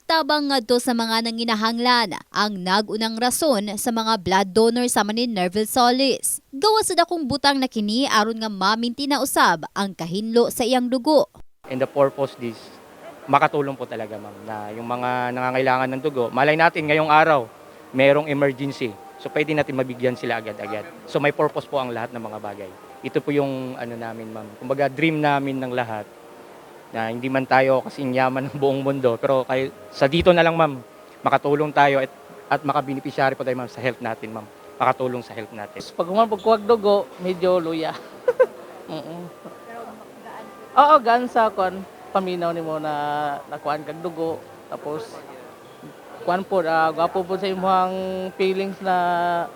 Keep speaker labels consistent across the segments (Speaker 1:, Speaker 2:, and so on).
Speaker 1: Tabang ngadto sa mga nanginahanglan ang nagunang rason sa mga blood donor sa manin Nervil Solis. Gawa sa dakong butang na kini aron nga maminti na usab ang kahinlo sa iyang dugo.
Speaker 2: And the purpose is makatulong po talaga ma'am na yung mga nangangailangan ng dugo. Malay natin ngayong araw, merong emergency. So pwede natin mabigyan sila agad-agad. So may purpose po ang lahat ng mga bagay. Ito po yung namin ma'am. Kumbaga dream namin ng lahat na hindi man tayo kasing yaman ng buong mundo, pero sa dito na lang ma'am, makatulong tayo at makabinipisyari po tayo ma'am sa health natin ma'am. Makatulong sa health natin.
Speaker 3: Pag humapagkuwag dugo, medyo luya. Oo, gaan sa kuan paminaw nimo na nakuan kag dugo. Tapos kuan po, gwapo po sa imong feelings na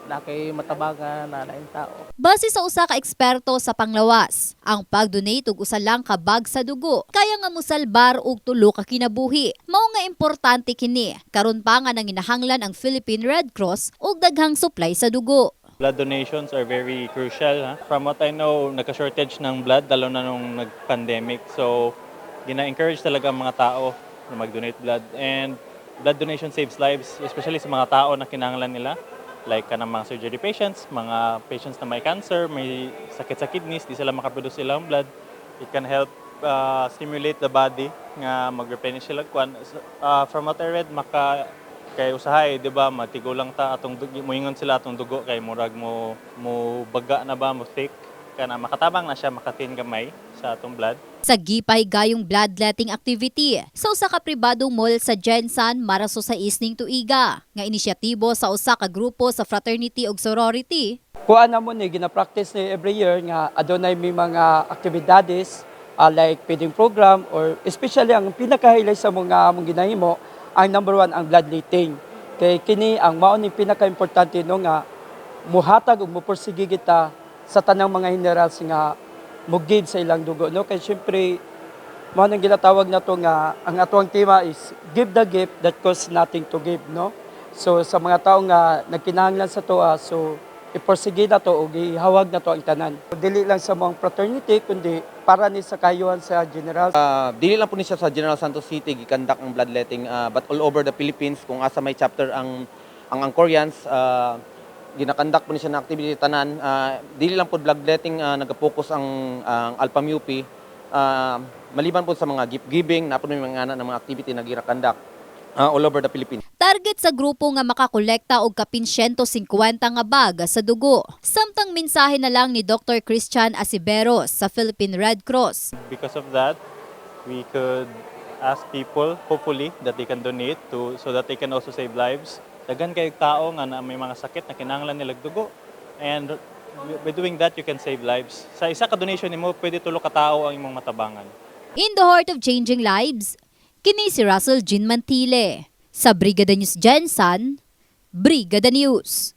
Speaker 3: nakay matabangan na lain tao.
Speaker 1: Base sa usa ka eksperto sa panglawas, ang pag-donate og usa lang ka bag sa dugo kaya nga mosalbar og tulo ka kinabuhi. Mao nga importante kini karon pa nga nanginahanglan ang Philippine Red Cross og daghang supply sa dugo.
Speaker 4: Blood donations are very crucial. From what I know, nagka-shortage ng blood lalo na nung nag-pandemic. So, gina-encourage talaga ang mga tao na mag-donate blood. And blood donation saves lives, especially sa mga tao na kinahanglan nila. Like mga surgery patients, mga patients na may cancer, may sakit sa kidneys, di sila makaproduce silang blood. It can help stimulate the body nga mag-replenish sila kwan. From what I read, kay usahay, di ba, matigo lang ta atong dugo, moingon sila atong dugo kay murag mo baga na ba, mo thick kana makatabang na siya, makatin gamay sa atong blood.
Speaker 1: Sa gipay gayong bloodletting activity sa usa ka pribadong mall sa Jensan maraso sa isning tuiga nga inisyatibo sa usa ka grupo sa fraternity ug sorority.
Speaker 5: Kuan na mo ni gina-practice ni every year nga adunay may mga aktibidades like feeding program or especially ang pinaka-highlight sa mga among ginahimo ang number one ang bloodletting. Kay kini ang mao ni pinaka-importante no nga muhatag ug mopursige kita sa tanang mga generals nga mo-give sa ilang dugo. No? Kaya syempre, mo nang ginatawag na to nga, ang atuang tema is give the gift that costs nothing to give. No? So sa mga tao nga nagkinahanglan sa to, so iporsige na to o ihawag na to ang tanan. Dili lang sa mga fraternity, kundi para ni sa kayuhan sa general.
Speaker 6: Dili lang po ni siya sa General Santos City, gikandak ang bloodletting, but all over the Philippines, kung asa may chapter ang Angkorians, ginakandak po ni siya na activity tanan. Dili lang po bloodletting, nag-focus ang Alpha Mu Pi. Maliban po sa mga gift giving, na po may mga ng mga activity na ginakandak all over the Philippines.
Speaker 1: Target sa grupo nga makakolekta og kapin 150 nga bag sa dugo. Samtang mensahe na lang ni Dr. Christian Asiberos sa Philippine Red Cross.
Speaker 4: Because of that, we could ask people, hopefully, that they can donate so that they can also save lives. Daghan kayong tao nga na may mga sakit na kinahanglan nila dugo. And by doing that, you can save lives. Sa isa ka donation nimo, pwede tulo ka tao ang imong matabangan.
Speaker 1: In the heart of changing lives, kini si Russell Jean Mantile. Sa Brigada News Jensan, Brigada News.